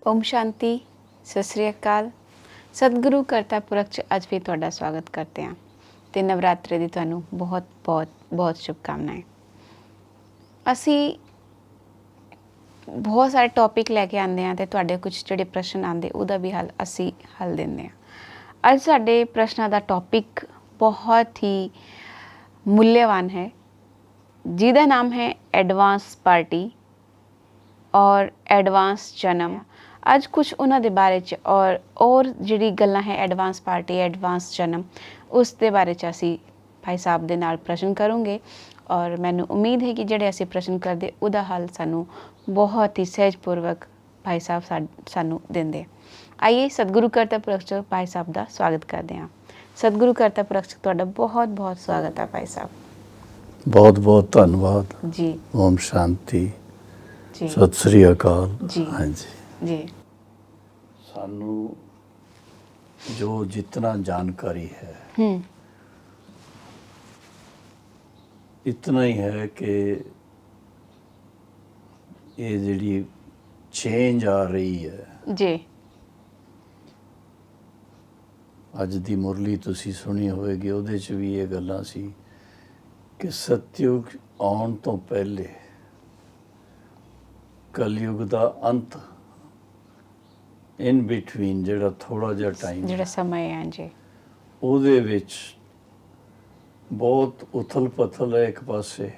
ओम शांति सत श्री अकाल सतगुरु करता पुरख 'ਚ ਅੱਜ ਵੀ ਤੁਹਾਡਾ ਸਵਾਗਤ ਕਰਦੇ ਹਾਂ ਤੇ ਨਵਰਾਤਰੇ ਦੀ ਤੁਹਾਨੂੰ ਬਹੁਤ ਸ਼ੁਭਕਾਮਨਾएं। ਅਸੀਂ ਬਹੁਤ ਸਾਰੇ ਟੌਪਿਕ ਲੈ ਕੇ ਆਉਂਦੇ ਹਾਂ ਤੇ ਤੁਹਾਡੇ ਕੁਝ ਜਿਹੜੇ ਪ੍ਰਸ਼ਨ ਆਉਂਦੇ ਉਹਦਾ ਵੀ ਅਸੀਂ ਹੱਲ ਦਿੰਦੇ ਹਾਂ। ਅੱਜ ਸਾਡੇ ਪ੍ਰਸ਼ਨਾਂ ਦਾ ਟੌਪਿਕ ਬਹੁਤ ਹੀ ਮੁੱਲੇਵਾਨ ਹੈ ਜਿਹਦਾ ਨਾਮ ਹੈ ਐਡਵਾਂਸ ਪਾਰਟੀ और एडवांस जन्म। अज कुछ उन्होंने बारे च और जिहड़ी गल्लां है एडवांस पार्टी एडवांस जन्म उस दे बारे च असी भाई साहब दे नाल प्रश्न करूँगे और मैनू उम्मीद है कि जिहड़े असी प्रश्न करदे उहदा हल सानू बहुत ही सहजपूर्वक भाई साहब सानू देंदे। आइए सतगुरु करता पुरख च भाई साहब का स्वागत करते हैं। सतगुरु करता पुरख च तुहाडा बहुत बहुत स्वागत है भाई साहब। बहुत बहुत धन्यवाद जी। ओम शांति जी सत श्री अकाल जी। हाँ जी जी सानू जो जितना जानकारी है इतना ही है कि ये जिहड़ी चेंज आ रही है जी अज दी मुरली तुसी सुनी होएगी उहदे च भी ये गल्लां सी कि सतयुग आउण तो पहले कलयुग का अंत इन बिटवीन जिहड़ा थोड़ा जिहा टाइम जिहड़ा समय है जी ਉਹਦੇ ਵਿੱਚ ਬਹੁਤ ਉਥਲ ਪਥਲ ਹੈ ਇੱਕ ਪਾਸੇ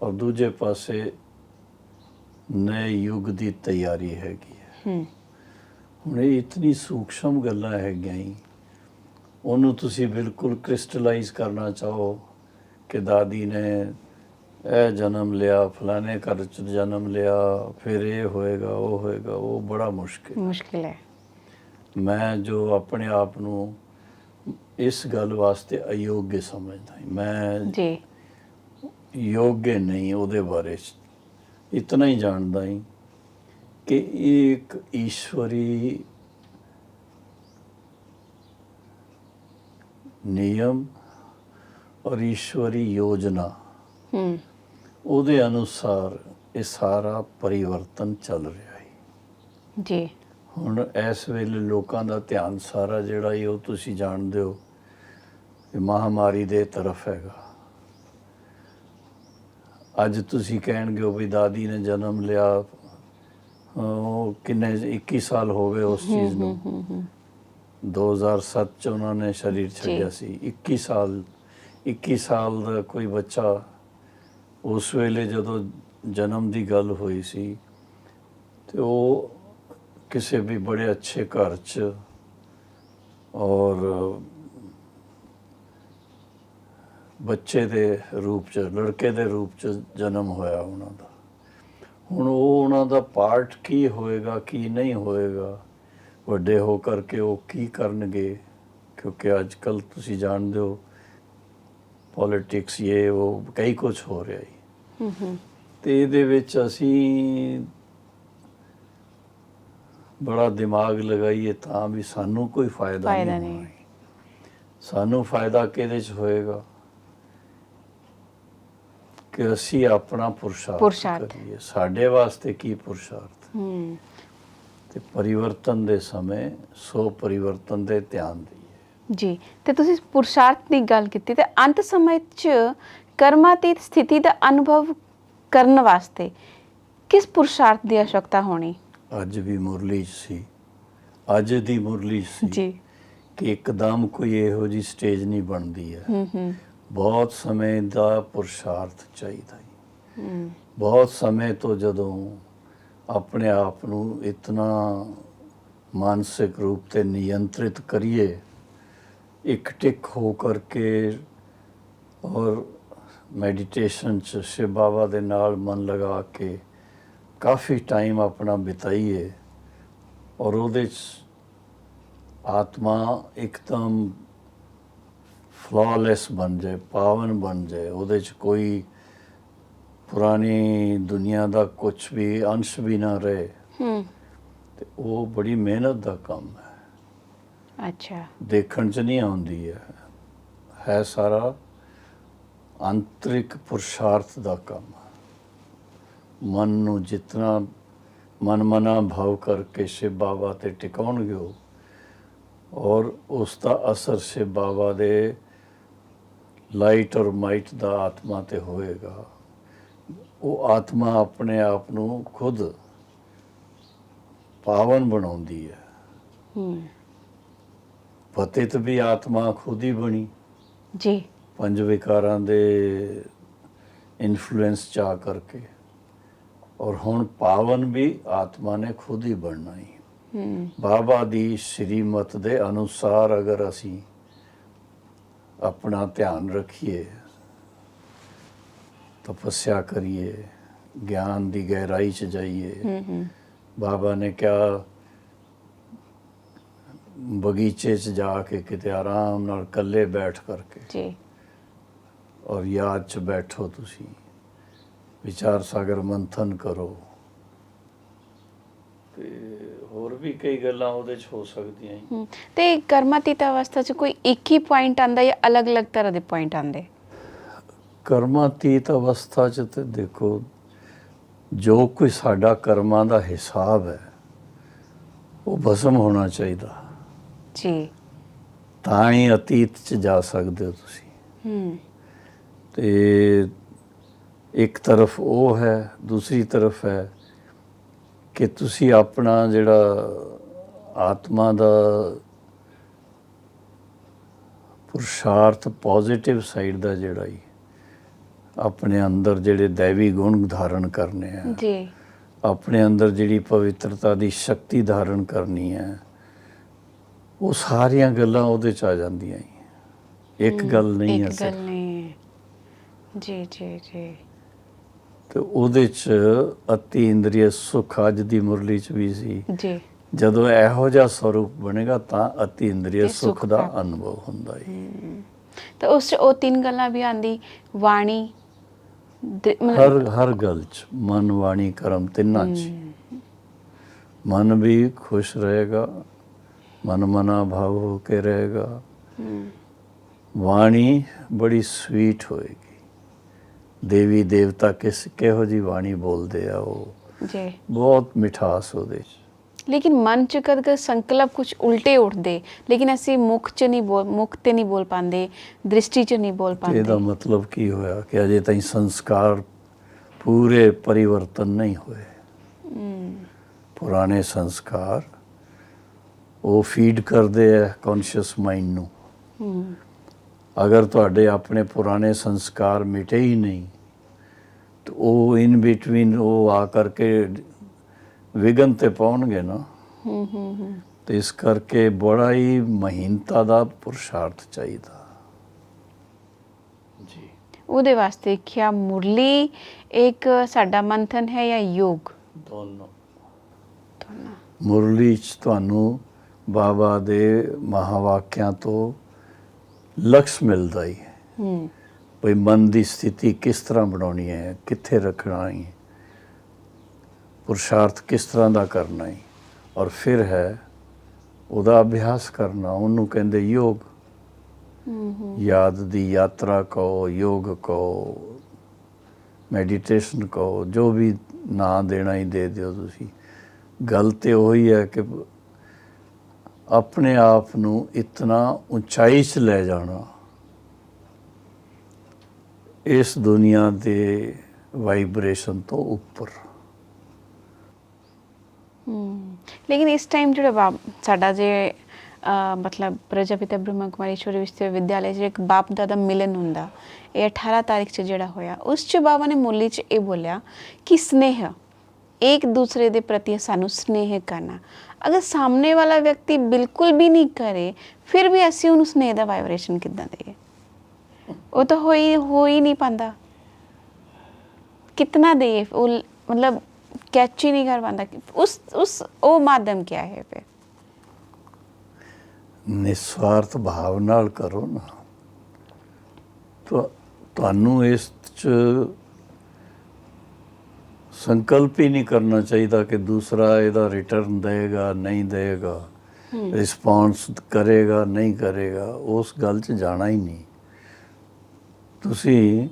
ਔਰ ਦੂਜੇ ਪਾਸੇ ਨਏ ਯੁੱਗ ਦੀ ਤਿਆਰੀ ਹੈਗੀ ਹੈ। ਹੁਣ ਇਹ ਇਤਨੀ ਸੂਖਸ਼ਮ ਗੱਲਾਂ ਹੈਗੀਆਂ ਹੀ ਉਹਨੂੰ ਤੁਸੀਂ ਬਿਲਕੁਲ ਕ੍ਰਿਸਟਲਾਈਜ਼ ਕਰਨਾ ਚਾਹੋ ਕਿ ਦਾਦੀ ਨੇ ਇਹ ਜਨਮ ਲਿਆ ਫਲਾਣੇ ਘਰ 'ਚ ਜਨਮ ਲਿਆ ਫਿਰ ਇਹ ਹੋਏਗਾ ਉਹ ਬੜਾ ਮੁਸ਼ਕਿਲ ਹੈ। ਮੈਂ ਜੋ ਆਪਣੇ ਆਪ ਨੂੰ ਇਸ ਗੱਲ ਵਾਸਤੇ ਅਯੋਗ ਸਮਝਦਾ ਮੈਂ ਜੀ ਯੋग्य ਨਹੀਂ ਉਹਦੇ ਬਾਰੇ 'ਚ ਇਤਨਾ ਹੀ ਜਾਣਦਾ ਹਾਂ ਕਿ ਇਹ ਇੱਕ ਈਸ਼ਵਰੀ नियम और ईश्वरी योजना ਉਹਦੇ ਅਨੁਸਾਰ ਇਹ ਸਾਰਾ ਪਰਿਵਰਤਨ ਚੱਲ ਰਿਹਾ ਹੈ ਜੀ। ਹੁਣ ਇਸ ਵੇਲੇ ਲੋਕਾਂ ਦਾ ਧਿਆਨ ਸਾਰਾ ਜਿਹੜਾ ਹੈ ਉਹ ਤੁਸੀਂ ਜਾਣਦੇ ਹੋ ਕਿ ਮਹਾਮਾਰੀ ਦੇ ਤਰਫ ਹੈਗਾ। ਅੱਜ ਤੁਸੀਂ ਕਹਿਣਗੇ ਵੀ ਦਾਦੀ ਨੇ ਜਨਮ ਲਿਆ ਉਹ ਕਿੰਨੇ 21 ਸਾਲ ਹੋ ਗਏ ਉਸ ਚੀਜ਼ ਨੂੰ 2007 ਚ ਉਹਨਾਂ ਨੇ ਸਰੀਰ ਛੱਡਿਆ ਸੀ। 21 ਸਾਲ ਦਾ ਕੋਈ ਬੱਚਾ ਉਸ ਵੇਲੇ ਜਦੋਂ ਜਨਮ ਦੀ ਗੱਲ ਹੋਈ ਸੀ ਤੇ ਉਹ ਕਿਸੇ ਵੀ ਬੜੇ ਅੱਛੇ ਘਰ 'ਚ ਔਰ ਬੱਚੇ ਦੇ ਰੂਪ 'ਚ ਲੜਕੇ ਦੇ ਰੂਪ 'ਚ ਜਨਮ ਹੋਇਆ ਉਹਨਾਂ ਦਾ। ਹੁਣ ਉਹ ਉਹਨਾਂ ਦਾ ਪਾਰਟ ਕੀ ਹੋਏਗਾ ਕੀ ਨਹੀਂ ਹੋਏਗਾ ਵੱਡੇ ਹੋ ਕਰਕੇ ਉਹ ਕੀ ਕਰਨਗੇ ਕਿਉਂਕਿ ਅੱਜ ਕੱਲ੍ਹ ਤੁਸੀਂ ਜਾਣਦੇ ਹੋ ਪੋਲੀਟਿਕਸ ਇਹ ਉਹ ਕਈ ਕੁਛ ਹੋ ਰਿਹਾ ਹੈ ਤੇ ਇਹਦੇ ਵਿੱਚ ਅਸੀਂ ਬੜਾ ਦਿਮਾਗ ਲਗਾਈਏ ਤਾਂ ਵੀ ਸਾਨੂੰ ਕੋਈ ਫਾਇਦਾ ਨਹੀਂ ਹੋਣਾ। ਸਾਨੂੰ ਫਾਇਦਾ ਕਿਹਦੇ 'ਚ ਹੋਏਗਾ ਕਿ ਅਸੀਂ ਆਪਣਾ ਪੁਰਸ਼ਾਰਥ ਕਰੀਏ। ਸਾਡੇ ਵਾਸਤੇ ਕੀ ਪੁਰਸ਼ਾਰਥ ਤੇ ਪਰਿਵਰਤਨ ਦੇ ਸਮੇਂ ਸੋ ਪਰਿਵਰਤਨ ਦੇ ਧਿਆਨ ਦਈਏ। ਜੀ ਤੇ ਤੁਸੀਂ ਪੁਰਸ਼ਾਰਥ ਦੀ ਗੱਲ ਕੀਤੀ ਤੇ ਅੰਤ ਸਮੇਂ 'ਚ ਕਰਮਾਤੀਤ ਸਥਿਤੀ ਦਾ ਅਨੁਭਵ ਕਰਨ ਵਾਸਤੇ ਕਿਸ ਪੁਰਸ਼ਾਰਥ ਦੀ आवश्यकता ਹੋਣੀ? ਅੱਜ ਵੀ ਮੁਰਲੀ ਸੀ ਅੱਜ ਦੀ ਮੁਰਲੀ ਸੀ ਜੀ ਕਿ ਇੱਕਦਮ ਕੋਈ ਇਹੋ ਜਿਹੀ ਸਟੇਜ ਨਹੀਂ ਬਣਦੀ ਹੈ। ਬਹੁਤ ਸਮੇਂ ਦਾ ਪੁਰਸ਼ਾਰਥ ਚਾਹੀਦਾ ਹੈ। ਬਹੁਤ ਸਮੇਂ ਤੋਂ ਜਦੋਂ ਆਪਣੇ ਆਪ ਨੂੰ ਇਤਨਾ ਮਾਨਸਿਕ ਰੂਪ ਤੇ ਨਿਯੰਤਰਿਤ ਕਰੀਏ ਇੱਕ ਟਿਕ ਹੋ ਕਰਕੇ ਔਰ ਮੈਡੀਟੇਸ਼ਨ 'ਚ ਸ਼ਿਵ ਬਾਬਾ ਦੇ ਨਾਲ ਮਨ ਲਗਾ ਕੇ ਕਾਫੀ ਟਾਈਮ ਆਪਣਾ ਬਿਤਾਈਏ ਔਰ ਉਹਦੇ 'ਚ ਆਤਮਾ ਇੱਕਦਮ ਫਲॉलेस ਬਣ ਜਾਏ ਪਾਵਨ ਬਣ ਜਾਏ ਉਹਦੇ 'ਚ ਕੋਈ ਪੁਰਾਣੀ ਦੁਨੀਆ ਦਾ ਕੁਝ ਵੀ ਅੰਸ਼ ਵੀ ਨਾ ਰਹੇ ਤੇ ਉਹ ਬੜੀ ਮਿਹਨਤ ਦਾ ਕੰਮ ਹੈ। ਅੱਛਾ ਦੇਖਣ 'ਚ ਨਹੀਂ ਆਉਂਦੀ ਹੈ ਸਾਰਾ ਆਂਤਰਿਕ ਪੁਰਸ਼ਾਰਥ ਦਾ ਕੰਮ। ਮਨ ਨੂੰ ਜਿਤਨਾ ਮਨਮਨਾ ਭਾਵ ਕਰਕੇ ਸ਼ਿਵ ਬਾਬਾ ਤੇ ਟਿਕਾਉਣਗੇ ਉਹ, ਔਰ ਉਸ ਦਾ ਅਸਰ ਸ਼ਿਵ ਬਾਬਾ ਦੇ ਲਾਈਟ ਔਰ ਮਾਈਟ ਦਾ ਆਤਮਾ ਤੇ ਹੋਏਗਾ। ਉਹ ਆਤਮਾ ਆਪਣੇ ਆਪ ਨੂੰ ਖੁਦ ਪਾਵਨ ਬਣਾਉਂਦੀ ਹੈ। ਪਤਿਤ ਵੀ ਆਤਮਾ ਖੁਦ ਹੀ ਬਣੀ ਜੀ, ਪੰਜ ਵਿਕਾਰਾਂ ਦੇ ਇਨਫਲੂਐਂਸ ਚ ਆ ਕਰਕੇ, ਔਰ ਹੁਣ ਪਾਵਨ ਵੀ ਆਤਮਾ ਨੇ ਖੁਦ ਹੀ ਬਣਨਾ ਹੀ। ਬਾਬਾ ਦੀ ਸ਼੍ਰੀਮਤ ਦੇ ਅਨੁਸਾਰ ਅਗਰ ਅਸੀਂ ਆਪਣਾ ਧਿਆਨ ਰੱਖੀਏ, ਤਪੱਸਿਆ ਕਰੀਏ, ਗਿਆਨ ਦੀ ਗਹਿਰਾਈ ਚ ਜਾਈਏ। ਬਾਬਾ ਨੇ ਕਿਹਾ ਬਗੀਚੇ ਚ ਜਾ ਕੇ ਕਿਤੇ ਆਰਾਮ ਨਾਲ ਇਕੱਲੇ ਬੈਠ ਕਰਕੇ ਜੀ, ਔਰ ਯਾਦ ਚ ਬੈਠੋ, ਤੁਸੀਂ ਵਿਚਾਰ ਸਾਗਰ ਮੰਥਨ ਕਰੋ, ਤੇ ਹੋਰ ਵੀ ਕਈ ਗੱਲਾਂ ਉਹਦੇ ਚ ਹੋ ਸਕਦੀਆਂ ਹੀ। ਤੇ ਕਰਮਾਤੀਤ ਅਵਸਥਾ ਚ ਕੋਈ ਇੱਕ ਹੀ ਪੁਆਇੰਟ ਆਂਦਾ ਜਾਂ ਅਲੱਗ-ਅਲੱਗ ਤਰ੍ਹਾਂ ਦੇ ਪੁਆਇੰਟ ਆਂਦੇ? ਕਰਮਾਤੀਤ ਅਵਸਥਾ ਚ ਤੇ ਦੇਖੋ, ਜੋ ਕੋਈ ਸਾਡਾ ਕਰਮਾਂ ਦਾ ਹਿਸਾਬ ਹੈ ਉਹ ਭਸਮ ਹੋਣਾ ਚਾਹੀਦਾ, ਜੀ, ਤਾਂ ਹੀ ਅਤੀਤ ਚ ਜਾ ਸਕਦੇ ਹੋ ਤੁਸੀਂ। ਤੇ ਇੱਕ ਤਰਫ ਉਹ ਹੈ, ਦੂਸਰੀ ਤਰਫ ਹੈ ਕਿ ਤੁਸੀਂ ਆਪਣਾ ਜਿਹੜਾ ਆਤਮਾ ਦਾ ਪੁਰਸ਼ਾਰਥ ਪੋਜ਼ਿਟਿਵ ਸਾਈਡ ਦਾ ਜਿਹੜਾ ਹੀ ਆਪਣੇ ਅੰਦਰ ਜਿਹੜੇ ਦੈਵੀ ਗੁਣ ਧਾਰਨ ਕਰਨੇ ਆ ਜੀ, ਆਪਣੇ ਅੰਦਰ ਜਿਹੜੀ ਪਵਿੱਤਰਤਾ ਦੀ ਸ਼ਕਤੀ ਧਾਰਨ ਕਰਨੀ ਹੈ, ਉਹ ਸਾਰੀਆਂ ਗੱਲਾਂ ਉਹਦੇ ਚ ਆ ਜਾਂਦੀਆਂ ਹੀ। ਇੱਕ ਗੱਲ ਨਹੀਂ ਹੈ ਇੱਕ ਗੱਲ ਸਿਰਫ। ਨਹੀਂ ਹੈ। ਜੀ ਜੀ ਜੀ। ਤੇ ਉਹਦੇ ਚ ਅਤੀ ਇੰਦਰੀय ਸੁਖ ਅੱਜ ਦੀ ਮੁਰਲੀ ਚ ਵੀ ਸੀ। ਜੀ, ਜਦੋਂ ਇਹੋ ਜਿਹਾ ਸਰੂਪ ਬਣੇਗਾ ਤਾਂ ਅਤੀ ਇੰਦਰੀय ਤੇ ਸੁਖ ਸੁੱਖ ਦਾ ਪ੍ਰਾਪਤ। ਅਨੁਭਵ ਹੁੰਦਾ ਹੈ। ਤਾਂ ਉਸ 'ਚ ਉਹ ਤਿੰਨ ਗੱਲਾਂ ਵੀ ਆਂਦੀ, ਵਾਣੀ ਮਤਲਬ ਹਰ ਗੱਲ ਚ ਮਨ ਵਾਣੀ ਕਰਮ ਤਿੰਨਾਂ ਚ ਮਨ ਵੀ ਖੁਸ਼ ਰਹੇਗਾ, ਮਨ ਮਨਾ ਭਾਵ ਹੋ ਕੇ ਰਹੇਗਾ, ਵਾਣੀ ਬੜੀ ਸਵੀਟ ਹੋਏਗੀ। ਦੇਵੀ ਦੇਵਤਾ ਕਿਹੋ ਜੀ ਬਾਣੀ ਬੋਲਦੇ ਆ, ਉਹ ਜੀ। ਬਹੁਤ ਮਿਠਾਸ ਉਹਦੇ ਚ। ਲੇਕਿਨ ਮਨ ਚ ਕਦ ਸੰਕਲਪ ਕੁਝ ਉਲਟੇ ਉੱਠਦੇ, ਲੇਕਿਨ ਅਸੀਂ ਮੁਖ ਤੇ ਨਹੀਂ ਬੋਲ ਪਾਉਂਦੇ, ਦ੍ਰਿਸ਼ਟੀ ਚ ਨਹੀਂ ਬੋਲ ਤੇ ਇਹਦਾ ਪਾਉਂਦੇ। ਮਤਲਬ ਕੀ ਹੋਇਆ ਕਿ ਅਜੇ ਤਾਈਂ ਸੰਸਕਾਰ ਪੂਰੇ ਪਰਿਵਰਤਨ ਨਹੀਂ ਹੋਏ। ਪੁਰਾਣੇ ਸੰਸਕਾਰ ਉਹ ਫੀਡ ਕਰਦੇ ਆ ਕੌਨਸ਼ੀਅਸ ਮਾਈਂਡ ਨੂੰ। ਅਗਰ ਤੁਹਾਡੇ ਆਪਣੇ ਪੁਰਾਣੇ ਸੰਸਕਾਰ ਮਿਟੇ ਹੀ ਨਹੀਂ, ਤਾਂ ਉਹ ਇਨ ਬਿਟਵੀਨ ਉਹ ਆ ਕਰਕੇ ਵਿਗਨ ਤੇ ਪਾਉਣਗੇ ਨਾ। ਤੇ ਇਸ ਕਰਕੇ ਬੜਾ ਹੀ ਮਹੀਨਤਾ ਦਾ ਪੁਰਸ਼ਾਰਥ ਚਾਹੀਦਾ ਜੀ। ਉਹਦੇ ਵਾਸਤੇ ਕਿਆ ਮੁਰਲੀ ਇੱਕ ਸਾਡਾ ਮੰਥਨ ਹੈ ਜਾਂ ਯੋਗ? ਦੋਨੋਂ। ਮੁਰਲੀ ਚ ਤੁਹਾਨੂੰ ਬਾਬਾ ਦੇ ਮਹਾਵਾਕਿਆਂ ਤੋਂ ਲਕਸ਼ ਮਿਲਦਾ ਹੀ ਹੈ। ਭਈ ਮਨ ਦੀ ਸਥਿਤੀ ਕਿਸ ਤਰ੍ਹਾਂ ਬਣਾਉਣੀ ਹੈ, ਕਿੱਥੇ ਰੱਖਣਾ ਹੈ, ਪੁਰਸ਼ਾਰਥ ਕਿਸ ਤਰ੍ਹਾਂ ਦਾ ਕਰਨਾ ਹੈ, ਔਰ ਫਿਰ ਹੈ ਉਹਦਾ ਅਭਿਆਸ ਕਰਨਾ। ਉਹਨੂੰ ਕਹਿੰਦੇ ਯੋਗ। ਯਾਦ ਦੀ ਯਾਤਰਾ ਕਹੋ, ਯੋਗ ਕਹੋ, ਮੈਡੀਟੇਸ਼ਨ ਕਹੋ, ਜੋ ਵੀ ਨਾਂ ਦੇਣਾ ਹੀ ਦੇ ਦਿਓ ਤੁਸੀਂ। ਗੱਲ ਤੇ ਉਹੀ ਹੈ ਕਿ ਆਪਣੇ ਆਪ ਨੂੰ ਇਤਨਾ ਉਚਾਈ 'ਚ ਲੈ ਜਾਣਾ, ਇਸ ਦੁਨੀਆ ਦੇ ਵਾਈਬ੍ਰੇਸ਼ਨ ਤੋਂ ਉੱਪਰ। ਲੇਕਿਨ ਇਸ ਟਾਈਮ ਜਿਹੜਾ ਸਾਡਾ ਜੇ ਮਤਲਬ ਪ੍ਰਜਾਪਿਤਾ ਬ੍ਰਹਮਾ ਕੁਮਾਰੀਸ਼ਵਰੀ ਵਿਸ਼ਵ ਵਿਦਿਆਲਿਆ 'ਚ ਇੱਕ ਬਾਪ ਦਾਦਾ ਮਿਲਨ ਹੁੰਦਾ, ਇਹ 18 ਤਾਰੀਖ 'ਚ ਜਿਹੜਾ ਹੋਇਆ, ਉਸ 'ਚ ਬਾਬਾ ਨੇ ਮੁਰਲੀ 'ਚ ਇਹ ਬੋਲਿਆ ਕਿ ਸਨੇਹ, ਇੱਕ ਦੂਸਰੇ ਦੇ ਪ੍ਰਤੀ ਸਾਨੂੰ ਸਨੇਹ ਕਰਨਾ। ਅਗਰ ਸਾਹਮਣੇ ਵਾਲਾ ਵਿਅਕਤੀ ਬਿਲਕੁਲ ਵੀ ਨਹੀਂ ਕਰੇ, ਫਿਰ ਵੀ ਅਸੀਂ ਉਹਨੂੰ ਸਨੇਹ ਦਾ ਵਾਈਬ੍ਰੇਸ਼ਨ ਕਿੱਦਾਂ ਦੇਈਏ? ਉਹ ਤਾਂ ਹੋ ਹੀ ਨਹੀਂ ਪਾਉਂਦਾ। ਕਿਤਨਾ ਦੇਈਏ? ਉਹ ਮਤਲਬ ਕੈਚ ਹੀ ਨਹੀਂ ਕਰ ਪਾਉਂਦਾ। ਉਹ ਮਾਧਿਅਮ ਕਿਆ ਹੈ ਫਿਰ? ਨਿਸਵਾਰਥ ਭਾਵ ਨਾਲ ਕਰੋ ਨਾ। ਤੁਹਾਨੂੰ ਇਸ 'ਚ ਸੰਕਲਪ ਹੀ ਨਹੀਂ ਕਰਨਾ ਚਾਹੀਦਾ ਕਿ ਦੂਸਰਾ ਇਹਦਾ ਰਿਟਰਨ ਦੇਗਾ ਨਹੀਂ ਦੇਗਾ, ਰਿਸਪੌਂਸ ਕਰੇਗਾ ਨਹੀਂ ਕਰੇਗਾ। ਉਸ ਗੱਲ 'ਚ ਜਾਣਾ ਹੀ ਨਹੀਂ। ਤੁਸੀਂ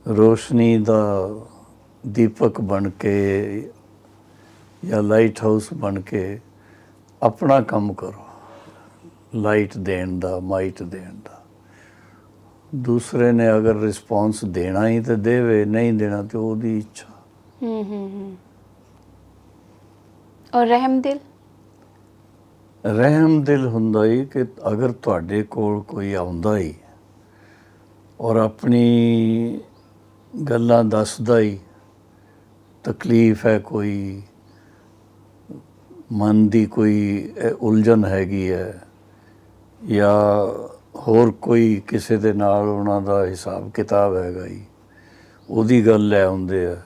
ਰੋਸ਼ਨੀ ਦਾ ਦੀਪਕ ਬਣ ਕੇ ਜਾਂ ਲਾਈਟ ਹਾਊਸ ਬਣ ਕੇ ਆਪਣਾ ਕੰਮ ਕਰੋ, ਲਾਈਟ ਦੇਣ ਦਾ, ਮਾਈਟ ਦੇਣ ਦਾ। ਦੂਸਰੇ ਨੇ ਅਗਰ ਰਿਸਪੌਂਸ ਦੇਣਾ ਹੀ ਤੇ ਦੇਵੇ, ਨਹੀਂ ਦੇਣਾ ਤੇ ਉਹਦੀ ਇੱਛਾ। ਔਰ ਰਹਿਮ ਦਿਲ? ਰਹਿਮ ਦਿਲ ਹੁੰਦਾ ਹੀ ਕਿ ਅਗਰ ਤੁਹਾਡੇ ਕੋਲ ਕੋਈ ਆਉਂਦਾ ਹੀ ਔਰ ਆਪਣੀ ਗੱਲਾਂ ਦੱਸਦਾ ਹੀ, ਤਕਲੀਫ ਹੈ, ਕੋਈ ਮਨ ਦੀ ਕੋਈ ਉਲਝਣ ਹੈਗੀ ਹੈ, ਜਾਂ ਹੋਰ ਕੋਈ ਕਿਸੇ ਦੇ ਨਾਲ ਉਹਨਾਂ ਦਾ ਹਿਸਾਬ ਕਿਤਾਬ ਹੈਗਾ ਹੀ, ਉਹਦੀ ਗੱਲ ਲੈ ਆਉਂਦੇ ਆ,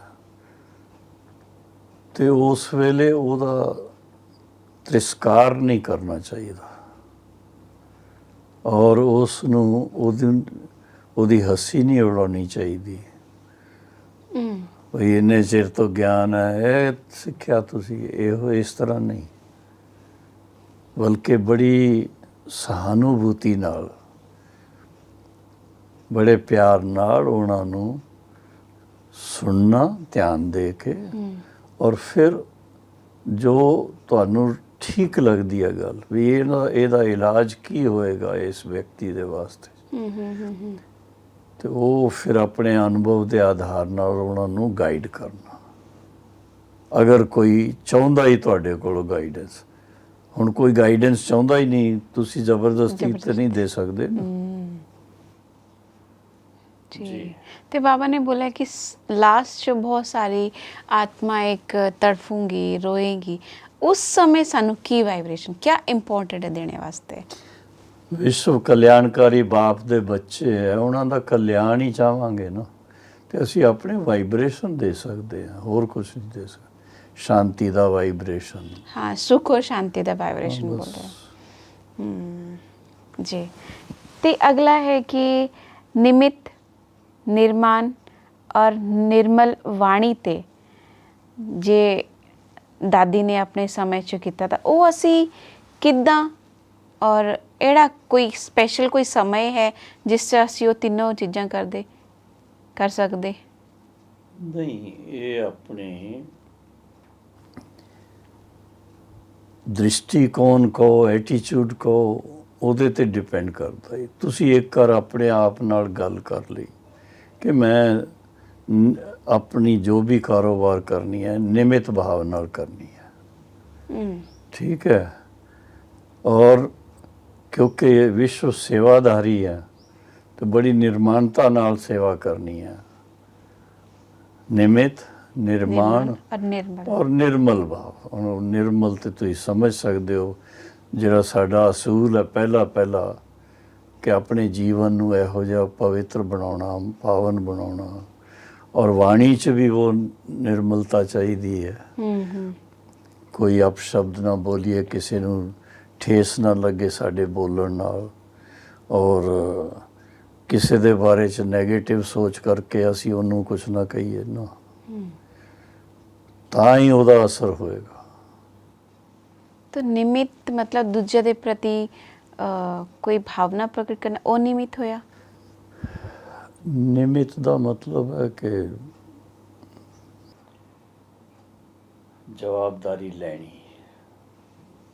ਤੇ ਉਸ ਵੇਲੇ ਉਹਦਾ ਤਿਰਸਕਾਰ ਨਹੀਂ ਕਰਨਾ ਚਾਹੀਦਾ ਔਰ ਉਸ ਨੂੰ ਉਹਦੀ ਹੱਸੀ ਨਹੀਂ ਉਡਾਉਣੀ ਚਾਹੀਦੀ। ਵੀ ਇੰਨੇ ਚਿਰ ਤੋਂ ਗਿਆਨ ਹੈ, ਇਹ ਸਿੱਖਿਆ ਤੁਸੀਂ, ਇਹੋ ਇਸ ਤਰ੍ਹਾਂ ਨਹੀਂ, ਬਲਕਿ ਬੜੀ ਸਹਾਨੁਭੂਤੀ ਨਾਲ, ਬੜੇ ਪਿਆਰ ਨਾਲ ਉਹਨਾਂ ਨੂੰ ਸੁਣਨਾ, ਧਿਆਨ ਦੇ ਕੇ, ਔਰ ਫਿਰ ਜੋ ਤੁਹਾਨੂੰ ਠੀਕ ਲੱਗਦੀ ਹੈ ਗੱਲ, ਵੀ ਇਹਦਾ ਇਲਾਜ ਕੀ ਹੋਏਗਾ ਇਸ ਵਿਅਕਤੀ ਦੇ ਵਾਸਤੇ, ਤੇ ਉਹ ਫਿਰ ਆਪਣੇ ਅਨੁਭਵ ਦੇ ਆਧਾਰ ਨਾਲ ਉਹਨਾਂ ਨੂੰ ਗਾਈਡ ਕਰਨਾ। ਅਗਰ ਕੋਈ ਚਾਹੁੰਦਾ ਹੀ ਤੁਹਾਡੇ ਕੋਲੋਂ ਗਾਈਡੈਂਸ, ਹੁਣ ਕੋਈ ਗਾਈਡੈਂਸ ਚਾਹੁੰਦਾ ਹੀ ਨਹੀਂ, ਤੁਸੀਂ ਜ਼ਬਰਦਸਤੀ ਤੇ ਨਹੀਂ ਦੇ ਸਕਦੇ ਨਾ। जी। तो बाबा ने बोला कि लास्ट जो बहुत सारी आत्मा एक तड़फूंगी, रोएंगी, उस समय सानू की वाइब्रेशन क्या इंपॉर्टेंट है देने वास्ते? ਵਿਸ਼ਵ ਕਲਿਆਣਕਾਰੀ ਬਾਪ ਦੇ ਬੱਚੇ ਹੈ, ਉਹਨਾਂ ਦਾ ਕਲਿਆਣ ਹੀ ਚਾਹਾਂਗੇ ਨਾ, ਤੇ ਅਸੀਂ ਆਪਣੇ ਵਾਈਬ੍ਰੇਸ਼ਨ ਦੇ ਸਕਦੇ ਹਾਂ, ਹੋਰ ਕੁਝ ਨਹੀਂ ਦੇ ਸਕਦੇ। ਸ਼ਾਂਤੀ ਦਾ ਵਾਈਬ੍ਰੇਸ਼ਨ। हाँ, सुख और शांति का वाइब्रेशन बोल रहे हैं जी। तो अगला है कि निमित्त, निर्माण और निर्मल वाणी ते जे दादी ने अपने समय च किया था, वो असी किद्दां, और एड़ा कोई स्पैशल कोई समय है जिस च असी वो तीनों चीज़ां कर सकते? नहीं, ये अपने ਦ੍ਰਿਸ਼ਟੀਕੋਣ ਕੋ, ਐਟੀਟਿਊਡ ਕੋ, ਉਹਦੇ ਤੇ ਡਿਪੈਂਡ ਕਰਦਾ ਹੈ। ਤੁਸੀਂ ਇੱਕ ਵਾਰ ਆਪਣੇ ਆਪ ਨਾਲ ਗੱਲ ਕਰ ਲਈ ਕਿ ਮੈਂ ਆਪਣੀ ਜੋ ਵੀ ਕਾਰੋਬਾਰ ਕਰਨੀ ਹੈ ਨਿਮਿਤ ਭਾਵ ਨਾਲ ਕਰਨੀ ਹੈ, ਠੀਕ ਹੈ, ਔਰ ਕਿਉਂਕਿ ਇਹ ਵਿਸ਼ਵ ਸੇਵਾਦਾਰੀ ਹੈ ਤੇ ਬੜੀ ਨਿਰਮਾਨਤਾ ਨਾਲ ਸੇਵਾ ਕਰਨੀ ਹੈ। ਨਿਮਿਤ, ਨਿਰਮਾਣ ਔਰ ਨਿਰਮਲ ਭਾਵ। ਹੁਣ ਨਿਰਮਲ ਤੇ ਤੁਸੀਂ ਸਮਝ ਸਕਦੇ ਹੋ, ਜਿਹੜਾ ਸਾਡਾ ਅਸੂਲ ਹੈ ਪਹਿਲਾ ਕਿ ਆਪਣੇ ਜੀਵਨ ਨੂੰ ਇਹੋ ਜਿਹਾ ਪਵਿੱਤਰ ਬਣਾਉਣਾ, ਪਾਵਨ ਬਣਾਉਣਾ, ਔਰ ਵਾਣੀ 'ਚ ਵੀ ਉਹ ਨਿਰਮਲਤਾ ਚਾਹੀਦੀ ਹੈ। ਕੋਈ ਅਪਸ਼ਬਦ ਨਾ ਬੋਲੀਏ, ਕਿਸੇ ਨੂੰ ਠੇਸ ਨਾ ਲੱਗੇ ਸਾਡੇ ਬੋਲਣ ਨਾਲ, ਔਰ ਕਿਸੇ ਦੇ ਬਾਰੇ 'ਚ ਨੈਗੇਟਿਵ ਸੋਚ ਕਰਕੇ ਅਸੀਂ ਉਹਨੂੰ ਕੁਛ ਨਾ ਕਹੀਏ ਨਾ, ਤਾਂ ਹੀ ਉਹਦਾ ਅਸਰ ਹੋਏਗਾ। तो निमित्त मतलब दूजे के प्रति कोई भावना प्रकट करना, वो निमित्त होया? निमित्त का मतलब है कि जवाबदारी लेनी,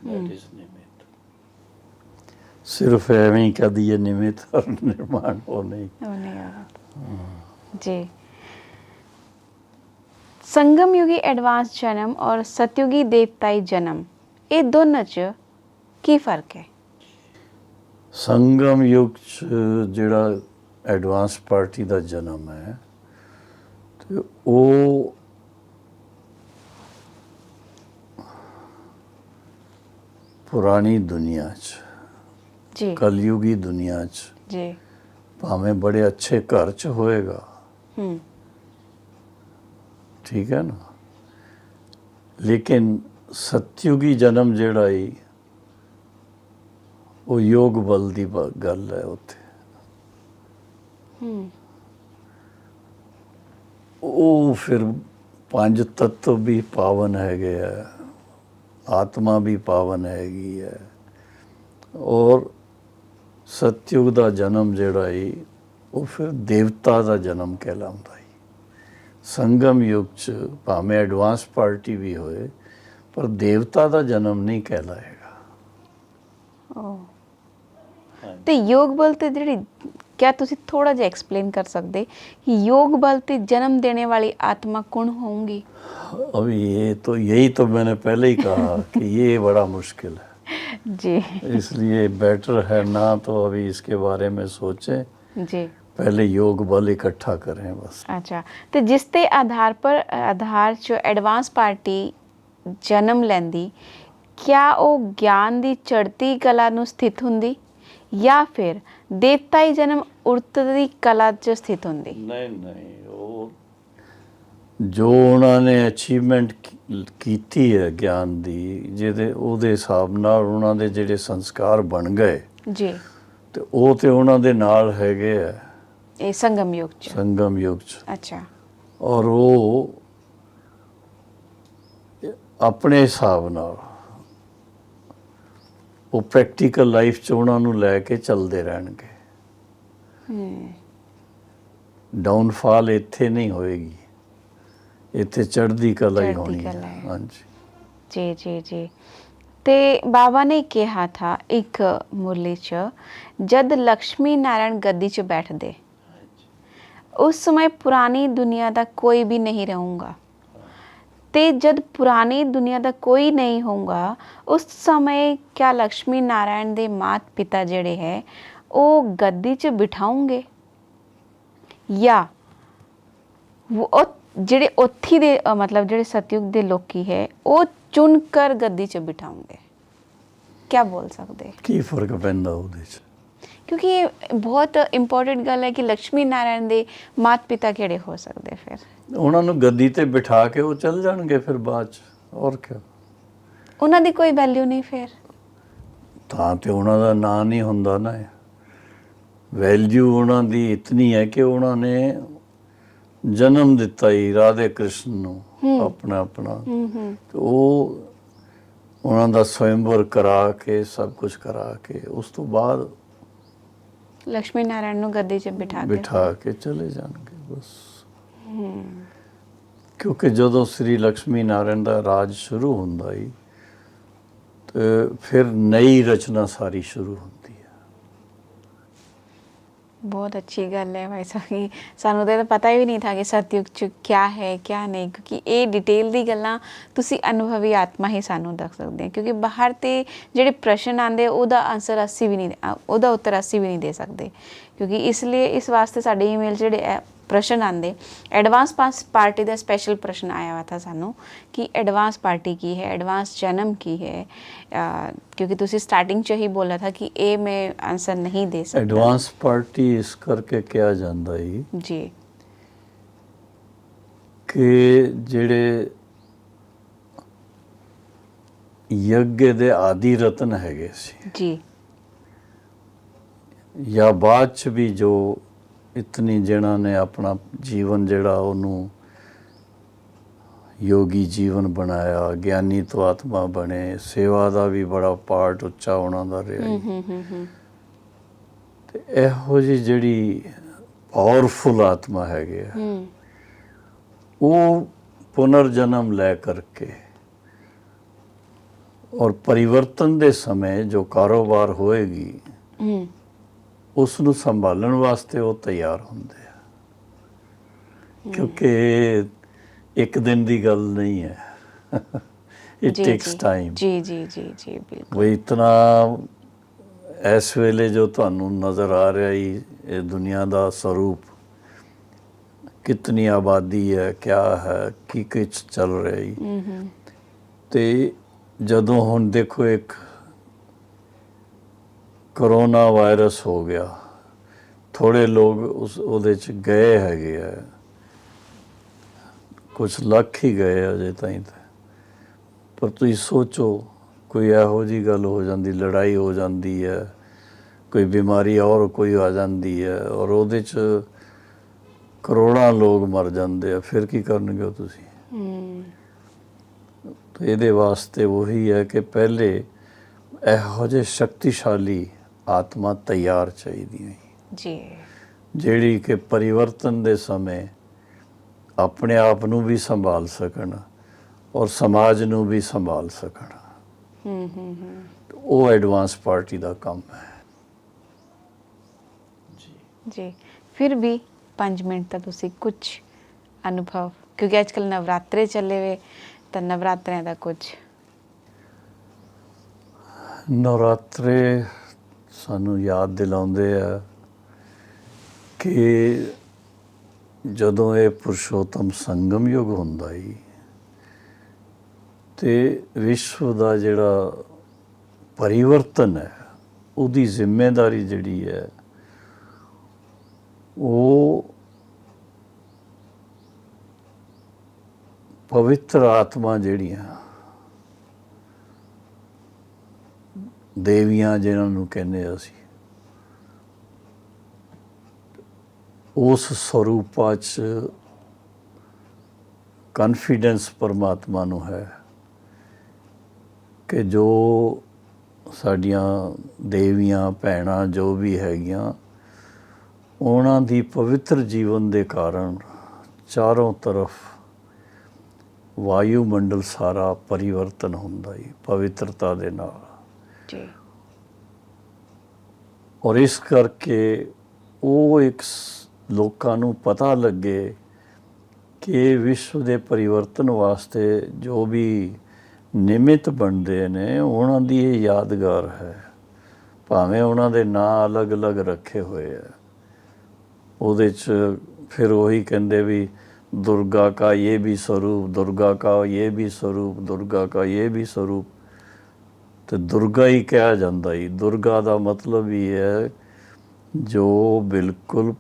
दैट इज निमित्त। सिर्फ एवं ही कह दिए निमित्त और निर्माण वो नहीं जी। संगम युगी एडवांस जन्म और सतयुगी देवताई जन्म, ये दोनों च की फर्क है? संगम युग च जिहड़ा एडवांस पार्टी का जन्म है, तो वो पुरानी दुनिया च जी, कलयुगी दुनिया च जी, भावें बड़े अच्छे घर च होएगा, ठीक है ना, लेकिन सतयुगी जन्म जिहड़ा ही वो योग बल की गल है। उत्थे ਉਹ ਫਿਰ ਪੰਜ ਤੱਤਵ ਵੀ ਪਾਵਨ ਹੈਗੇ ਆ, ਆਤਮਾ ਵੀ ਪਾਵਨ ਹੈਗੀ ਹੈ, ਔਰ ਸਤਯੁਗ ਦਾ ਜਨਮ ਜਿਹੜਾ ਹੈ ਉਹ ਫਿਰ ਦੇਵਤਾ ਦਾ ਜਨਮ ਕਹਿਲਾਉਂਦਾ ਹੈ। ਸੰਗਮ ਯੁਗ 'ਚ ਭਾਵੇਂ ਐਡਵਾਂਸ ਪਾਰਟੀ ਵੀ ਹੋਏ, ਪਰ ਦੇਵਤਾ ਦਾ ਜਨਮ ਨਹੀਂ ਕਹਿਲਾਏਗਾ। ਓ ਤੇ ਯੋਗ ਬਲ ਤੇ ਜਿਹੜੀ क्या ਤੁਸੀਂ ਥੋੜਾ ਜਿਹਾ ਐਕਸਪਲੇਨ ਕਰ ਸਕਦੇ कि योग बल ਤੇ जन्म देने वाली आत्मा कौन होंगी? अभी यही तो मैंने पहले ही कहा कि ये बड़ा मुश्किल है जी इसलिए बेटर है ना तो अभी इसके बारे में सोचें, जी पहले योग बल इकट्ठा करें बस। अच्छा ਤੇ ਜਿਸ ਤੇ ਆਧਾਰ ਚ ਐਡਵਾਂਸ ਪਾਰਟੀ ਜਨਮ ਲੈਂਦੀ, ਕਿਆ ਉਹ ਗਿਆਨ ਦੀ ਚੜ੍ਹਦੀ ਕਲਾ ਨੂੰ ਸਥਿਤ ਹੁੰਦੀ ਜਾਂ ਫਿਰ ਦੇਵਤਾਈ ਜਨਮ ਉਰਤ ਦੀ ਕਲਾ ਚ ਸਥਿਤ ਹੁੰਦੀ? ਨਹੀਂ ਉਹ ਜੋ ਉਹਨਾਂ ਨੇ ਅਚੀਵਮੈਂਟ ਕੀਤੀ ਹੈ ਗਿਆਨ ਦੀ, ਜਿਹਦੇ ਉਹਦੇ ਹਿਸਾਬ ਨਾਲ ਉਹਨਾਂ ਦੇ ਜਿਹੜੇ ਸੰਸਕਾਰ ਬਣ ਗਏ ਜੀ, ਤੇ ਉਹ ਤੇ ਉਹਨਾਂ ਦੇ ਨਾਲ ਹੈਗੇ ਆ ਇਹ ਸੰਗਮ ਯੁਗ ਚ। ਸੰਗਮ ਯੁਗ ਚ। ਅੱਛਾ ਔਰ ਉਹ ਆਪਣੇ ਹਿਸਾਬ ਨਾਲ ਉਹ ਪ੍ਰੈਕਟੀਕਲ ਲਾਈਫ 'ਚ ਉਹਨਾਂ ਨੂੰ ਲੈ ਕੇ ਚੱਲਦੇ ਰਹਿਣਗੇ। ਡਾਊਨਫਾਲ ਇੱਥੇ ਨਹੀਂ ਹੋਏਗੀ, ਇੱਥੇ ਚੜ੍ਹਦੀ ਕਲਾ ਹੀ ਹੋਣੀ ਹੈ। ਹਾਂਜੀ ਜੀ ਜੀ ਜੀ। ਤੇ ਬਾਬਾ ਨੇ ਕਿਹਾ ਥਾ ਇੱਕ ਮੁਰਲੀ 'ਚ, ਜਦ ਲక్ష్ਮੀ ਨਾਰਾਇਣ ਗੱਦੀ 'ਚ ਬੈਠਦੇ ਉਸ ਸਮੇਂ ਪੁਰਾਣੀ ਦੁਨੀਆ ਦਾ ਕੋਈ ਵੀ ਨਹੀਂ ਰਹੂੰਗਾ, ਤੇ ਜਦ ਪੁਰਾਣੀ ਦੁਨੀਆ ਦਾ ਕੋਈ ਨਹੀਂ ਹੋਊਗਾ ਉਸ ਸਮੇਂ ਕਿਆ ਲక్ష్ਮੀ ਨਾਰਾਇਣ ਦੇ ਮਾਤ ਪਿਤਾ ਜਿਹੜੇ ਹੈ ਉਹ ਗੱਦੀ 'ਚ ਬਿਠਾਉਂਗੇ ਜਾਂ ਉਹ ਜਿਹੜੇ ਉੱਥੀ ਦੇ ਮਤਲਬ ਜਿਹੜੇ ਸਤਯੁਗ ਦੇ ਲੋਕੀ ਹੈ ਉਹ ਚੁਣ ਕਰ ਗੱਦੀ 'ਚ ਬਿਠਾਉਂਗੇ? क्या बोल सकते? ਕੀ ਫਰਕ ਪੈਂਦਾ ਉਹਦੇ 'ਚ? ਕਿਉਂਕਿ ਇਹ ਬਹੁਤ ਇੰਪੋਰਟੈਂਟ ਗੱਲ ਹੈ ਕਿ ਲక్ష్ਮੀ ਨਾਰਾਇਣ ਦੇ ਮਾਤ ਪਿਤਾ ਕਿਹੜੇ ਹੋ ਸਕਦੇ ਫਿਰ? ਉਹਨਾਂ ਨੂੰ ਗੱਦੀ ਤੇ ਬਿਠਾ ਕੇ ਉਹ ਚੱਲ ਜਾਣਗੇ ਫਿਰ ਬਾਅਦ 'ਚ, ਔਰ ਕੀ। ਉਹਨਾਂ ਦੀ ਕੋਈ ਵੈਲਿਊ ਨਹੀਂ ਫਿਰ? ਤਾਂ ਤੇ ਉਹਨਾਂ ਦਾ ਨਾਂ ਨਹੀਂ ਹੁੰਦਾ ਨਾ। ਵੈਲਿਊ ਉਹਨਾਂ ਦੀ ਇਤਨੀ ਹੈ ਕਿ ਉਹਨਾਂ ਨੇ ਜਨਮ ਦਿੱਤਾ ਹੀ ਰਾਧੇ ਕ੍ਰਿਸ਼ਨ ਨੂੰ ਆਪਣਾ ਤੇ ਉਹ ਉਹਨਾਂ ਦਾ ਸਵੰਬਰ ਕਰਾ ਕੇ ਸਭ ਕੁਝ ਕਰਾ ਕੇ ਉਸ ਤੋਂ ਬਾਅਦ ਲక్ష్ਮੀ ਨਾਰਾਇਣ ਨੂੰ ਗੱਦੀ 'ਚ ਬਿਠਾ ਕੇ ਚਲੇ ਜਾਣਗੇ ਬਸ। ਕਿਉਂਕਿ ਜਦੋਂ ਸ੍ਰੀ ਲక్ష్ਮੀ ਨਾਰਾਇਣ ਦਾ ਰਾਜ ਸ਼ੁਰੂ ਹੁੰਦਾ ਹੀ ਤੇ ਫਿਰ ਨਈ ਰਚਨਾ ਸਾਰੀ ਸ਼ੁਰੂ ਹੁੰਦੀ ਹੈ। बहुत अच्छी गल है भाई साहब कि ਸਾਨੂੰ ਤਾਂ ਪਤਾ ਹੀ ਨਹੀਂ ਥਾ ਕਿ ਸਤਯੁਗ 'ਚ ਕਿਆ ਹੈ ਕਿਆ ਨਹੀਂ, ਕਿਉਂਕਿ ਇਹ ਡਿਟੇਲ ਦੀ ਗੱਲਾਂ ਤੁਸੀਂ ਅਨੁਭਵੀ ਆਤਮਾ ਹੀ ਸਾਨੂੰ ਦੱਸ ਸਕਦੇ ਹੋ। ਕਿਉਂਕਿ ਬਾਹਰ ਤੇ ਜਿਹੜੇ ਪ੍ਰਸ਼ਨ ਆਉਂਦੇ ਉਹਦਾ ਆਨਸਰ ਅਸੀਂ ਵੀ ਨਹੀਂ, ਉਹਦਾ ਉੱਤਰ ਅਸੀਂ ਵੀ ਨਹੀਂ ਦੇ ਸਕਦੇ। ਕਿਉਂਕਿ ਇਸ ਲਈ ਇਸ ਵਾਸਤੇ ਸਾਡੇ ਈਮੇਲ ਜਿਹੜੇ ਪ੍ਰਸ਼ਨ ਆਉਂਦੇ, ਐਡਵਾਂਸ ਪਾਰਟੀ ਦਾ ਸਪੈਸ਼ਲ ਪ੍ਰਸ਼ਨ ਆਇਆ ਵਾ ਥਾ ਸਾਨੂੰ ਕਿ ਐਡਵਾਂਸ ਪਾਰਟੀ ਕੀ ਹੈ, ਐਡਵਾਂਸ ਜਨਮ ਕੀ ਹੈ। ਕਿਉਂਕਿ ਤੁਸੀਂ ਸਟਾਰਟਿੰਗ 'ਚ ਹੀ ਬੋਲਿਆ ਥਾ ਕਿ ਇਹ ਮੈਂ ਆਨਸਰ ਨਹੀਂ ਦੇ ਸਕਦਾ। ਐਡਵਾਂਸ ਪਾਰਟੀ ਇਸ ਕਰਕੇ ਕਿਹਾ ਜਾਂਦਾ ਹੈ ਜੀ ਕਿ ਜਿਹੜੇ ਯੱਗ ਦੇ ਆਦਿ ਰਤਨ ਹੈਗੇ ਸੀ ਜੀ ਜਾਂ ਬਾਅਦ 'ਚ ਵੀ ਜੋ ਇਤਨੀ ਜਿਹਨਾਂ ਨੇ ਆਪਣਾ ਜੀਵਨ ਜਿਹੜਾ ਉਹਨੂੰ ਯੋਗੀ ਜੀਵਨ ਬਣਾਇਆ, ਗਿਆਨੀ ਤੋਂ ਆਤਮਾ ਬਣੇ, ਸੇਵਾ ਦਾ ਵੀ ਬੜਾ ਪਾਰਟ ਉੱਚਾ ਉਹਨਾਂ ਦਾ ਰਿਹਾ। ਤੇ ਇਹੋ ਜਿਹੀ ਜਿਹੜੀ ਪਾਵਰਫੁਲ ਆਤਮਾ ਹੈਗੇ ਆ ਉਹ ਪੁਨਰ ਜਨਮ ਲੈ ਕਰਕੇ ਔਰ ਪਰਿਵਰਤਨ ਦੇ ਸਮੇਂ ਜੋ ਕਾਰੋਬਾਰ ਹੋਏਗੀ ਉਸ ਨੂੰ ਸੰਭਾਲਣ ਵਾਸਤੇ ਉਹ ਤਿਆਰ ਹੁੰਦੇ ਆ। ਕਿਉਂਕਿ ਇੱਕ ਦਿਨ ਦੀ ਗੱਲ ਨਹੀਂ ਹੈ। It takes time. ਜੀ ਜੀ ਜੀ ਜੀ ਬਿਲਕੁਲ। ਉਹ ਇਤਨਾ ਇਸ ਵੇਲੇ ਜੋ ਤੁਹਾਨੂੰ ਨਜ਼ਰ ਆ ਰਿਹਾ ਹੀ ਇਹ ਦੁਨੀਆ ਦਾ ਸਰੂਪ, ਕਿਤਨੀ ਆਬਾਦੀ ਹੈ, ਕਿਆ ਹੈ, ਕੀ ਕੁਛ ਚੱਲ ਰਿਹਾ ਹੀ। ਤੇ ਜਦੋਂ ਹੁਣ ਦੇਖੋ ਇੱਕ ਕਰੋਨਾ ਵਾਇਰਸ ਹੋ ਗਿਆ, ਥੋੜੇ ਲੋਕ ਉਹਦੇ 'ਚ ਗਏ ਹੈਗੇ ਆ, ਕੁਛ ਲੱਖ ਹੀ ਗਏ ਅਜੇ ਤਾਈਂ ਤਾਂ। ਪਰ ਤੁਸੀਂ ਸੋਚੋ ਕੋਈ ਇਹੋ ਜਿਹੀ ਗੱਲ ਹੋ ਜਾਂਦੀ, ਲੜਾਈ ਹੋ ਜਾਂਦੀ ਹੈ, ਕੋਈ ਬਿਮਾਰੀ ਔਰ ਕੋਈ ਆ ਜਾਂਦੀ ਹੈ ਔਰ ਉਹਦੇ 'ਚ ਕਰੋੜਾਂ ਲੋਕ ਮਰ ਜਾਂਦੇ ਆ, ਫਿਰ ਕੀ ਕਰਨਗੇ ਉਹ ਤੁਸੀਂ? ਇਹਦੇ ਵਾਸਤੇ ਉਹੀ ਹੈ ਕਿ ਪਹਿਲੇ ਇਹੋ ਜਿਹੇ ਸ਼ਕਤੀਸ਼ਾਲੀ ਆਤਮਾ ਤਿਆਰ ਚਾਹੀਦੀਆਂ ਜੀ, ਜਿਹੜੀ ਕਿ ਪਰਿਵਰਤਨ ਦੇ ਸਮੇਂ ਆਪਣੇ ਆਪ ਨੂੰ ਵੀ ਸੰਭਾਲ ਸਕਣ ਔਰ ਸਮਾਜ ਨੂੰ ਵੀ ਸੰਭਾਲ ਸਕਣ। ਉਹ ਐਡਵਾਂਸ ਪਾਰਟੀ ਦਾ ਕੰਮ ਹੈ। ਜੀ ਫਿਰ ਵੀ 5 ਮਿੰਟ ਤਾਂ ਤੁਸੀਂ ਕੁਝ ਅਨੁਭਵ, ਕਿਉਂਕਿ ਅੱਜ ਕੱਲ੍ਹ ਨਵਰਾਤਰੇ ਚੱਲੇ ਵੇ ਤਾਂ ਨਵਰਾਤਰਿਆਂ ਦਾ ਕੁਝ। ਨਵਰਾਤਰੇ ਸਾਨੂੰ ਯਾਦ ਦਿਲਾਉਂਦੇ ਆ ਕਿ ਜਦੋਂ ਇਹ ਪੁਰਸ਼ੋਤਮ ਸੰਗਮ ਯੁੱਗ ਹੁੰਦਾ ਹੀ ਤੇ ਵਿਸ਼ਵ ਦਾ ਜਿਹੜਾ ਪਰਿਵਰਤਨ ਹੈ ਉਹਦੀ ਜ਼ਿੰਮੇਵਾਰੀ ਜਿਹੜੀ ਹੈ ਉਹ ਪਵਿੱਤਰ ਆਤਮਾ ਜਿਹੜੀਆਂ ਦੇਵੀਆਂ ਜਿਹਨਾਂ ਨੂੰ ਕਹਿੰਦੇ ਅਸੀਂ, ਉਸ ਸਰੂਪਾਂ 'ਚ ਕਨਫੀਡੈਂਸ ਪਰਮਾਤਮਾ ਨੂੰ ਹੈ ਕਿ ਜੋ ਸਾਡੀਆਂ ਦੇਵੀਆਂ ਭੈਣਾਂ ਜੋ ਵੀ ਹੈਗੀਆਂ, ਉਹਨਾਂ ਦੀ ਪਵਿੱਤਰ ਜੀਵਨ ਦੇ ਕਾਰਨ ਚਾਰੋਂ ਤਰਫ ਵਾਯੂਮੰਡਲ ਸਾਰਾ ਪਰਿਵਰਤਨ ਹੁੰਦਾ ਹੀ ਪਵਿੱਤਰਤਾ ਦੇ ਨਾਲ। ਜੀ। ਔਰ ਇਸ ਕਰਕੇ ਉਹ ਇੱਕ ਲੋਕਾਂ ਨੂੰ ਪਤਾ ਲੱਗੇ ਕਿ ਵਿਸ਼ਵ ਦੇ ਪਰਿਵਰਤਨ ਵਾਸਤੇ ਜੋ ਵੀ ਨਿਮਿਤ ਬਣਦੇ ਨੇ ਉਹਨਾਂ ਦੀ ਇਹ ਯਾਦਗਾਰ ਹੈ, ਭਾਵੇਂ ਉਹਨਾਂ ਦੇ ਨਾਂ ਅਲੱਗ-ਅਲੱਗ ਰੱਖੇ ਹੋਏ ਆ। ਉਹਦੇ 'ਚ ਫਿਰ ਉਹੀ ਕਹਿੰਦੇ ਵੀ दुर्गा का ये भी स्वरूप, दुर्गा का ये भी स्वरूप, दुर्गा का ये भी स्वरूप। तो दुर्गा ही कहा जाता ही। दुर्गा का मतलब ही है जो बिल्कुल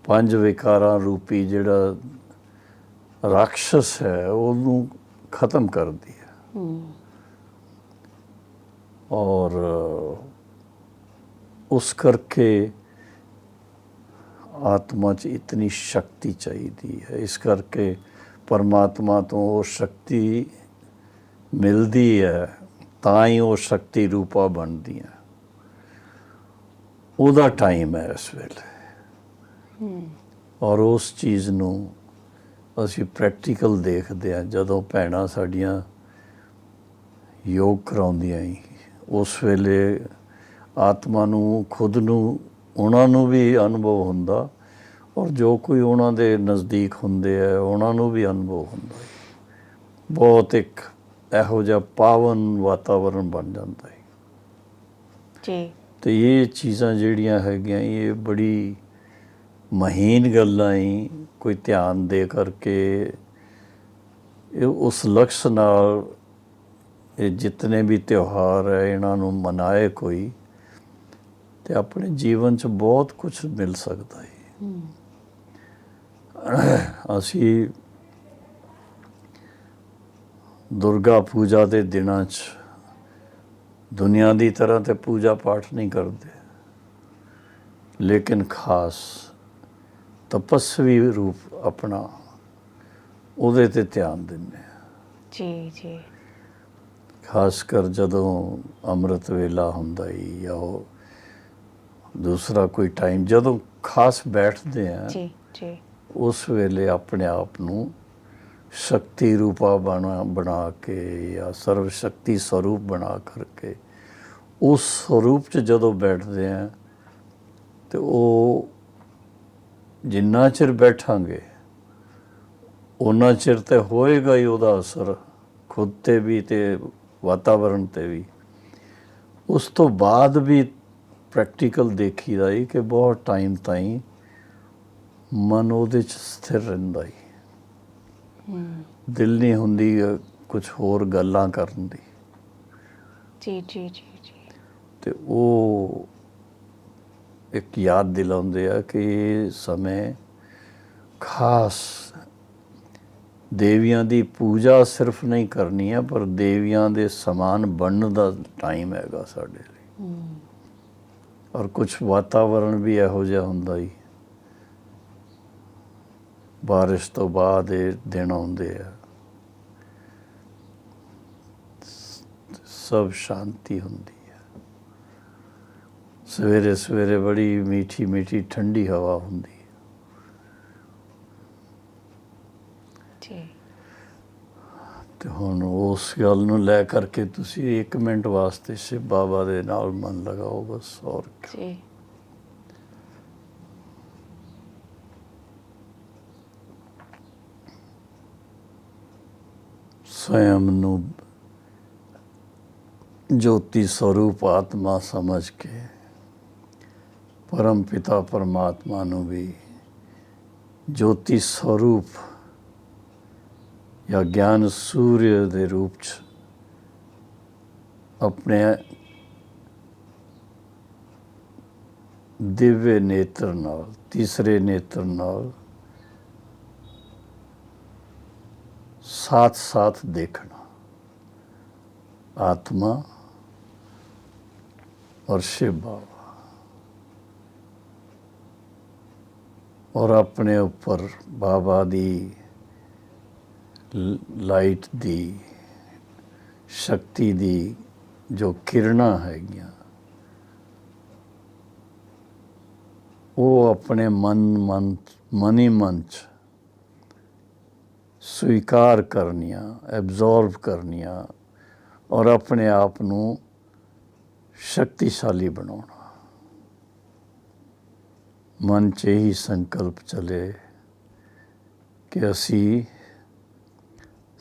पंज विकारां रूपी जिहड़ा राक्षस है ਉਹਨੂੰ ख़त्म करदी है। और उस करके आत्मा 'ਚ इतनी शक्ति चाहिए है। इस करके परमात्मा तो वो शक्ति मिलती है ਤਾਂ ਹੀ ਉਹ शक्ति रूपा बनती है। ਉਹਦਾ टाइम है इस वेले। और उस चीज़ ਨੂੰ ਅਸੀਂ प्रैक्टिकल देखते हैं ਜਦੋਂ ਭੈਣਾਂ ਸਾਡੀਆਂ योग ਕਰਾਉਂਦੀਆਂ ਹੀ, ਉਸ ਵੇਲੇ ਆਤਮਾ ਨੂੰ ਖੁਦ ਨੂੰ ਉਹਨਾਂ ਨੂੰ ਵੀ ਅਨੁਭਵ ਹੁੰਦਾ ਔਰ ਜੋ ਕੋਈ ਉਹਨਾਂ ਦੇ ਨਜ਼ਦੀਕ ਹੁੰਦੇ ਆ ਉਹਨਾਂ ਨੂੰ ਵੀ ਅਨੁਭਵ ਹੁੰਦਾ ਹੈ। ਬਹੁਤ ਇੱਕ ਇਹੋ ਜਿਹਾ ਪਾਵਨ ਵਾਤਾਵਰਨ ਬਣ ਜਾਂਦਾ ਹੈ ਜੀ। ਤੇ ਇਹ ਚੀਜ਼ਾਂ ਜਿਹੜੀਆਂ ਹੈਗੀਆਂ ਇਹ ਬੜੀ ਮਹੀਨ ਗੱਲਾਂ ਹੀ, ਕੋਈ ਧਿਆਨ ਦੇ ਕਰਕੇ ਇਹ ਉਸ ਲਕਸ਼ ਨਾਲ ਇਹ ਜਿਤਨੇ ਵੀ ਤਿਉਹਾਰ ਹੈ ਇਹਨਾਂ ਨੂੰ ਮਨਾਏ ਕੋਈ ਤੇ ਆਪਣੇ ਜੀਵਨ 'ਚ ਬਹੁਤ ਕੁਛ ਮਿਲ ਸਕਦਾ ਹੈ। ਅਸੀਂ ਦੁਰਗਾ ਪੂਜਾ ਦੇ ਦਿਨਾਂ 'ਚ ਦੁਨੀਆ ਦੀ ਤਰ੍ਹਾਂ ਤੇ ਪੂਜਾ ਪਾਠ ਨਹੀਂ ਕਰਦੇ, ਲੇਕਿਨ ਖਾਸ ਤਪਸਵੀ ਰੂਪ ਆਪਣਾ ਉਹਦੇ ਤੇ ਧਿਆਨ ਦਿੰਦੇ ਹਾਂ। ਜੀ ਜੀ। ਖਾਸ ਕਰ ਜਦੋਂ ਅੰਮ੍ਰਿਤ ਵੇਲਾ ਹੁੰਦਾ ਹੀ ਜਾਂ ਉਹ ਦੂਸਰਾ ਕੋਈ ਟਾਈਮ ਜਦੋਂ ਖਾਸ ਬੈਠਦੇ ਆ ਜੀ ਜੀ, ਉਸ ਵੇਲੇ ਆਪਣੇ ਆਪ ਨੂੰ ਸ਼ਕਤੀ ਰੂਪਾ ਬਣਾ ਕੇ ਜਾਂ ਸਰਵ ਸ਼ਕਤੀ ਸਰੂਪ ਬਣਾ ਕਰਕੇ ਉਸ ਸਰੂਪ 'ਚ ਜਦੋਂ ਬੈਠਦੇ ਆ ਤੇ ਉਹ ਜਿੰਨਾ ਚਿਰ ਬੈਠਾਂਗੇ ਉਹਨਾਂ ਚਿਰ ਤੇ ਹੋਏਗਾ ਹੀ ਉਹਦਾ ਅਸਰ ਖੁਦ ਤੇ ਵੀ ਤੇ ਵਾਤਾਵਰਨ ਤੇ ਵੀ। ਉਸ ਤੋਂ ਬਾਅਦ ਵੀ ਪ੍ਰੈਕਟੀਕਲ ਦੇਖੀਦਾ ਹੀ ਕਿ ਬਹੁਤ ਟਾਈਮ ਤਾਈਂ ਮਨ ਉਹਦੇ 'ਚ ਸਥਿਰ ਰਹਿੰਦਾ ਹੀ, ਦਿਲ ਨਹੀਂ ਹੁੰਦੀ ਕੁਛ ਹੋਰ ਗੱਲਾਂ ਕਰਨ ਦੀ। ਜੀ ਜੀ ਜੀ ਜੀ। ਤੇ ਉਹ ਇੱਕ ਯਾਦ ਦਿਲਾਉਂਦੇ ਆ ਕਿ ਇਹ ਸਮੇਂ ਖਾਸ ਦੇਵੀਆਂ ਦੀ ਪੂਜਾ ਸਿਰਫ ਨਹੀਂ ਕਰਨੀ ਹੈ ਪਰ ਦੇਵੀਆਂ ਦੇ ਸਮਾਨ ਬਣਨ ਦਾ ਟਾਈਮ ਹੈਗਾ ਸਾਡੇ ਲਈ। ਔਰ ਕੁਛ ਵਾਤਾਵਰਨ ਵੀ ਇਹੋ ਜਿਹਾ ਹੁੰਦਾ ਹੀ, ਬਾਰਿਸ਼ ਤੋਂ ਬਾਅਦ ਇਹ ਦਿਨ ਆਉਂਦੇ ਆ, ਸਭ ਸ਼ਾਂਤੀ ਹੁੰਦੀ ਹੈ। ਸਵੇਰੇ ਸਵੇਰੇ ਬੜੀ ਮੀਠੀ ਮੀਠੀ ਠੰਡੀ ਹਵਾ ਹੁੰਦੀ ਹੈ। ਜੀ ਤੇ ਹੁਣ ਉਸ ਗੱਲ ਨੂੰ ਲੈ ਕਰਕੇ ਤੁਸੀਂ 1 ਮਿੰਟ ਵਾਸਤੇ ਸ਼ਿਵ ਬਾਬਾ ਦੇ ਨਾਲ ਮਨ ਲਗਾਓ ਬਸ, ਔਰ ਕੀ। ਜੀ स्वयं ਨੂੰ ਜੋਤੀ ਸਰੂਪ ਆਤਮਾ ਸਮਝ ਕੇ ਪਰਮ ਪਿਤਾ ਪਰਮਾਤਮਾ ਨੂੰ ਵੀ ਜੋਤੀ ਸਰੂਪ ਜਾਂ ਗਿਆਨ ਸੂਰਯ ਦੇ ਰੂਪ ਚ ਆਪਣੇ ਦਿव्य ਨੇਤਰ ਨਾਲ, ਤੀਸਰੇ ਨੇਤਰ ਨਾਲ साथ साथ देखना, आत्मा और शिव बाबा, और अपने ऊपर बाबा दी लाइट दी शक्ति दी जो किरणा हैगियां वो अपने मनी मन च स्वीकार करनिया, एब्जॉर्व करनिया और अपने आप ਨੂੰ शक्तिशाली बनाना। मन च ही संकल्प चले कि असी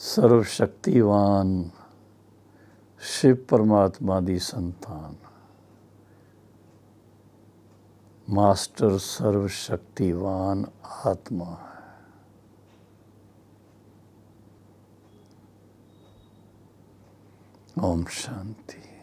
सर्वशक्तिवान शिव परमात्मा दी संतान, मास्टर सर्वशक्तिवान आत्मा है। ओम शांति।